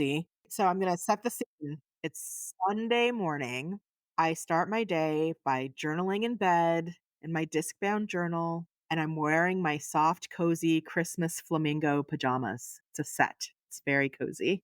So I'm going to set the scene. It's Sunday morning. I start my day by journaling in bed in my disc-bound journal, and I'm wearing my soft, cozy Christmas flamingo pajamas. It's a set. It's very cozy.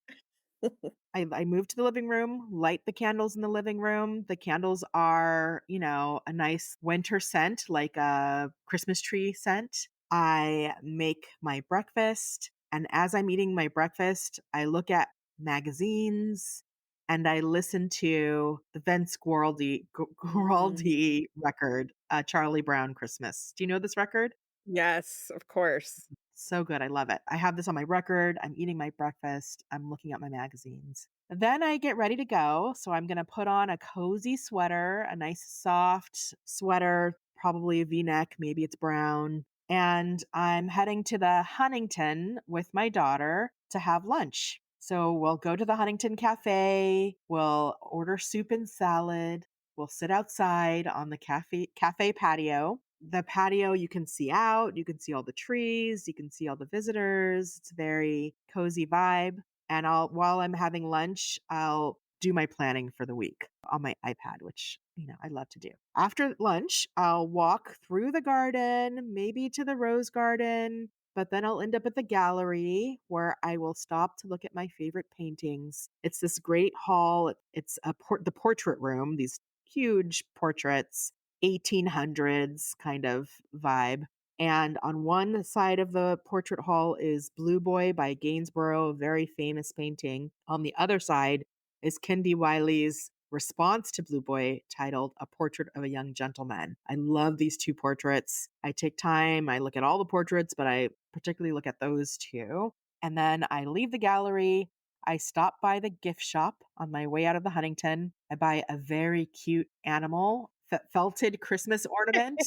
I move to the living room, light the candles in the living room. The candles are, a nice winter scent, like a Christmas tree scent. I make my breakfast. And as I'm eating my breakfast, I look at magazines and I listen to the Vince Mm. Guaraldi record, Charlie Brown Christmas. Do you know this record? Yes, of course. So good. I love it. I have this on my record. I'm eating my breakfast. I'm looking at my magazines. Then I get ready to go. So I'm going to put on a cozy sweater, a nice soft sweater, probably a v-neck, maybe it's brown. And I'm heading to the Huntington with my daughter to have lunch. So we'll go to the Huntington Cafe. We'll order soup and salad. We'll sit outside on the cafe patio. The patio, you can see out, you can see all the trees, you can see all the visitors. It's a very cozy vibe. And while I'm having lunch, I'll do my planning for the week on my iPad, which, I love to do. After lunch, I'll walk through the garden, maybe to the rose garden, but then I'll end up at the gallery where I will stop to look at my favorite paintings. It's this great hall. It's the portrait room, these huge portraits, 1800s kind of vibe. And on one side of the portrait hall is Blue Boy by Gainsborough, a very famous painting. On the other side is Kendi Wiley's response to Blue Boy titled A Portrait of a Young Gentleman. I love these two portraits. I take time, I look at all the portraits, but I particularly look at those two. And then I leave the gallery. I stop by the gift shop on my way out of the Huntington. I buy a very cute animal, felted Christmas ornament.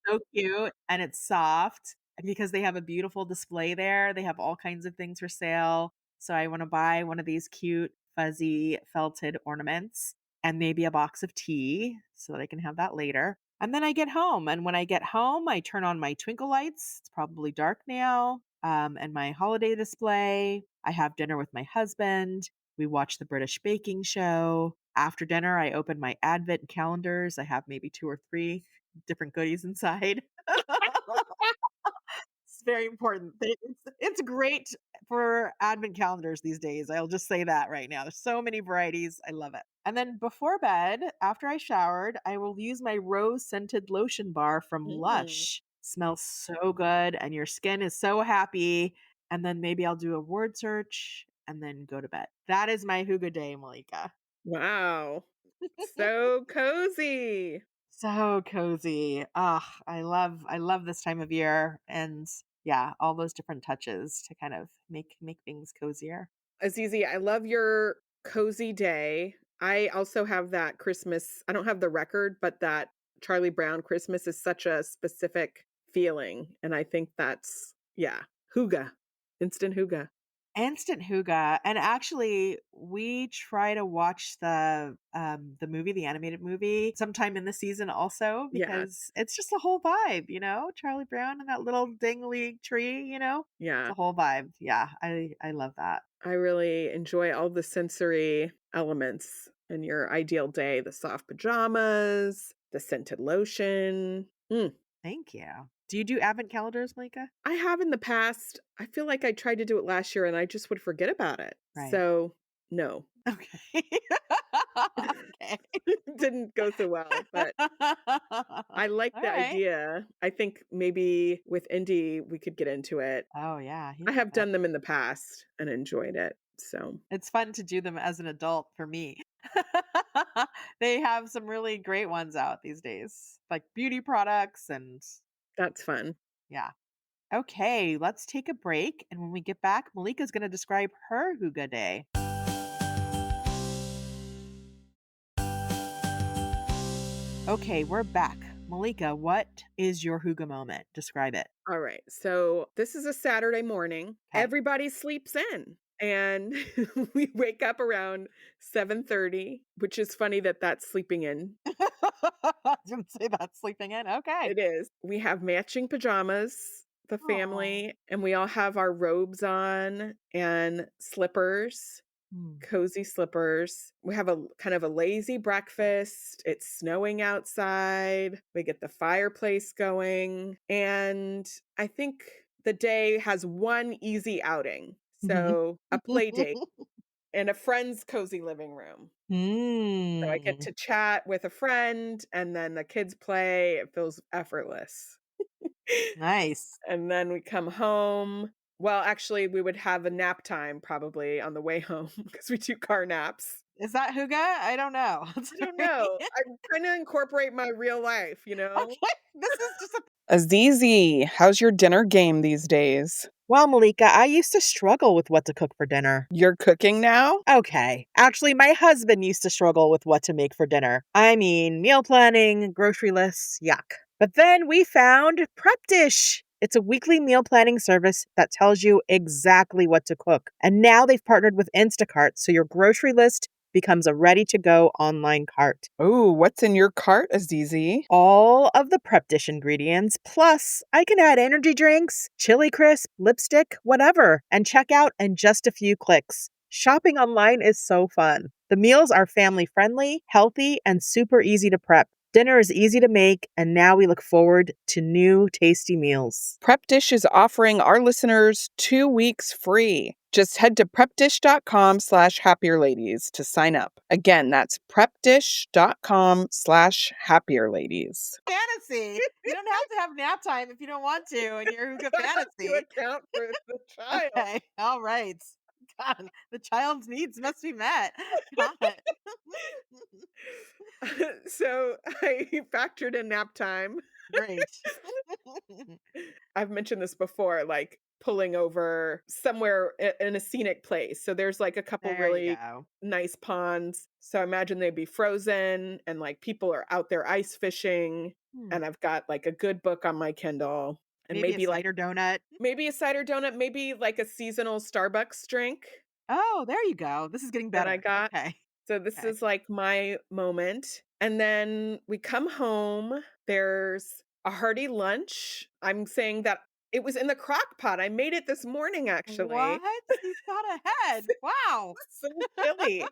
So cute, and it's soft because they have a beautiful display there. They have all kinds of things for sale. So I want to buy one of these cute, fuzzy, felted ornaments and maybe a box of tea so that I can have that later. And then I get home. And when I get home, I turn on my twinkle lights. It's probably dark now. And my holiday display. I have dinner with my husband. We watch the British baking show. After dinner, I open my advent calendars. I have maybe two or three different goodies inside. It's very important. It's great for advent calendars these days. I'll just say that right now. There's so many varieties. I love it. And then before bed, after I showered, I will use my rose scented lotion bar from Mm. Lush. Smells so good and your skin is so happy. And then maybe I'll do a word search and then go to bed. That is my Hygge day, Malika. Wow. So cozy. So cozy. Ah, I love this time of year and yeah, all those different touches to kind of make things cozier. Azizi, I love your cozy day. I also have that Christmas. I don't have the record, but that Charlie Brown Christmas is such a specific feeling. And I think that's, yeah, hygge, instant hygge. Instant Hygge. And actually, we try to watch the movie, the animated movie, sometime in the season also Yeah, because it's just a whole vibe, Charlie Brown and that little dingly tree. It's yeah. a whole vibe. Yeah, I love that. I really enjoy all the sensory elements in your ideal day, the soft pajamas, the scented lotion. Thank you. Do you do advent calendars, Malika? I have in the past. I feel like I tried to do it last year and I just would forget about it. Right. So, no. Okay. Okay. It didn't go so well, but I like All the right. idea. I think maybe with Indy, we could get into it. Oh, yeah, he'd I love have it. done them in the past and enjoyed it. So, It's fun to do them as an adult for me. They have some really great ones out these days, like beauty products and that's fun. yeah. Okay, let's take a break. And when we get back, Malika's going to describe her Hygge day. Okay, we're back. Malika, what is your Hygge moment? Describe it. All right. So, this is a Saturday morning. Okay. Everybody sleeps in. And we wake up around 7:30, which is funny that that's sleeping in. I was going to say that sleeping in. Okay. It is. We have matching pajamas. the Oh. family, and we all have our robes on and slippers, Mm. cozy slippers. We have a kind of a lazy breakfast. It's snowing outside. We get the fireplace going. And I think the day has one easy outing. Mhm. So, a play date in a friend's cozy living room. So I get Mm. to chat with a friend and then the kids play. It feels effortless. Nice. And then we come home. Well, actually, we would have a nap time probably on the way home because we do car naps. Is that Hygge? I don't know. I don't Sorry. know. I'm trying to incorporate my real life, you know? Okay, this is just a Azizi, how's your dinner game these days? Well, Malika, I used to struggle with what to cook for dinner. You're cooking now? Okay. Actually, my husband used to struggle with what to make for dinner. I mean, meal planning, grocery lists, yuck. But then we found Prep Dish. It's a weekly meal planning service that tells you exactly what to cook. And now they've partnered with Instacart, so your grocery list becomes a ready to go online cart. Oh, what's in your cart, Azizi? All of the Prep Dish ingredients, plus I can add energy drinks, chili crisp, lipstick, whatever, and check out in just a few clicks. Shopping online is so fun. The meals are family friendly, healthy, and super easy to prep. Dinner is easy to make, and now we look forward to new tasty meals. Prep Dish is offering our listeners 2 weeks free. Just head to prepdish.com/happierladies to sign up. Again, that's prepdish.com/happierladies. Fantasy. You don't have to have nap time if you don't want to in your Hygge I have to fantasy. account for the child. Okay, all right. God, the child's needs must be met. Got it. So I factored in nap time. Great. I've mentioned this before, like pulling over somewhere in a scenic place. So there's like a couple There you really go. nice ponds. So I imagine they'd be frozen and like people are out there ice fishing. Hmm. And I've got like a good book on my Kindle and Maybe a maybe like cider donut. maybe a cider donut, maybe like a seasonal Starbucks drink Oh, there you go. This is getting that I better. got. Okay. So this Okay. is like my moment. And then we come home. There's a hearty lunch. I'm saying that it was in the crock pot. I made it this morning, actually. What? You thought ahead. Wow. So chilly.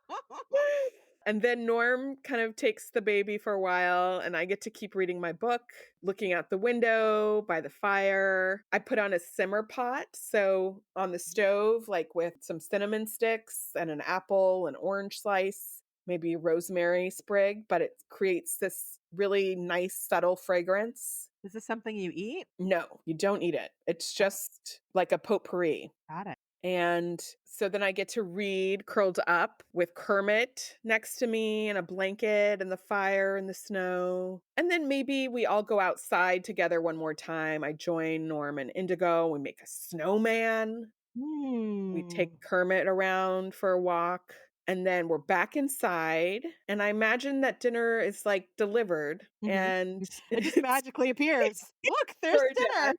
And then Norm kind of takes the baby for a while, and I get to keep reading my book, looking out the window by the fire. I put on a simmer pot. So on the stove, like with some cinnamon sticks and an apple, an orange slice, maybe rosemary sprig, but it creates this really nice, subtle fragrance. Is this something you eat? No, you don't eat it. It's just like a potpourri. Got it. And so then I get to read curled up with Kermit next to me and a blanket and the fire and the snow. And then maybe we all go outside together one more time. I join Norm and Indigo. We make a snowman. We Hmm. take Kermit around for a walk. And then we're back inside. And I imagine that dinner is like delivered Hmm. and It just it's magically appears. Look, there's DoorDash. dinner.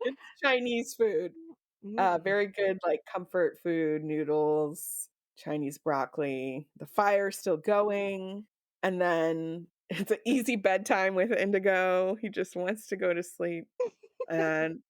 It's Chinese food. Mm. Very good, like, comfort food, noodles, Chinese broccoli, the fire's still going, and then it's an easy bedtime with Indigo, he just wants to go to sleep, and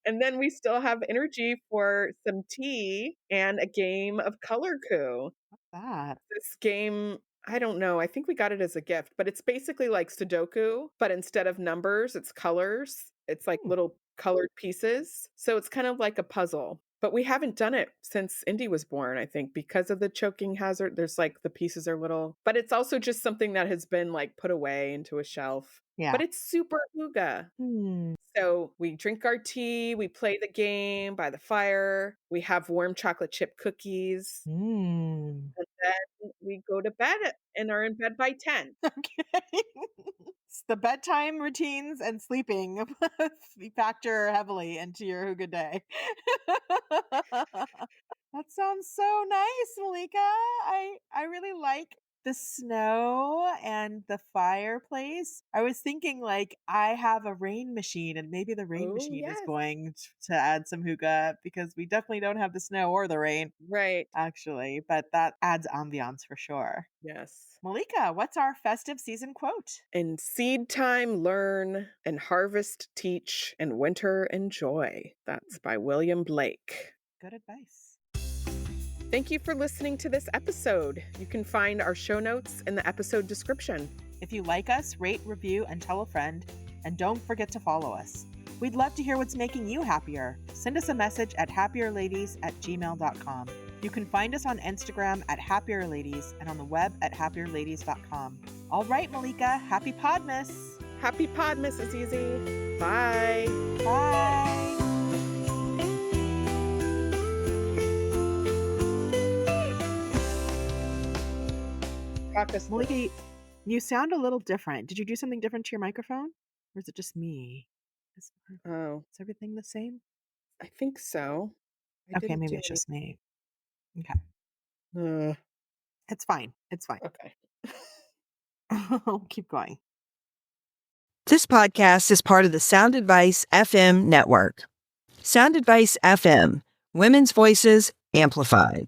and then we still have energy for some tea and a game of Color Coup. That. This game, I don't know, I think we got it as a gift, but it's basically like Sudoku, but instead of numbers, it's colors. It's like Hmm. little colored pieces. So it's kind of like a puzzle. But we haven't done it since Indy was born, I think, because of the choking hazard. There's like the pieces are little, but it's also just something that has been like put away into a shelf. Yeah. But it's super Huga. Hmm. So we drink our tea, we play the game by the fire, we have warm chocolate chip cookies, Mm. and then we go to bed and are in bed by 10. Okay. The bedtime routines and sleeping factor heavily into your Hygge day. That sounds so nice, Malika. I really like the snow and the fireplace, I was thinking like I have a rain machine and maybe the rain Oh, machine is yes. going to add some hygge because we definitely don't have the snow or the rain Right. actually, but that adds ambiance for sure. Yes. Malika, what's our festive season quote? In seed time, learn, and harvest, teach, and winter, enjoy. Hmm, That's by William Blake. good advice. Thank you for listening to this episode. You can find our show notes in the episode description. If you like us, rate, review, and tell a friend. And don't forget to follow us. We'd love to hear what's making you happier. Send us a message at happierladies@gmail.com. You can find us on Instagram at happierladies and on the web at happierladies.com. All right, Malika, happy Podmas. Happy Podmas, Azizi. Bye. Bye. Talk us through. Malika, you sound a little different. Did you do something different to your microphone? Or is it just me? Oh, Is everything the same? I think so. I Okay, didn't maybe do it's any. just me. Okay. It's fine. It's fine. Okay. I'll keep going. This podcast is part of the Sound Advice FM network. Sound Advice FM, women's voices amplified.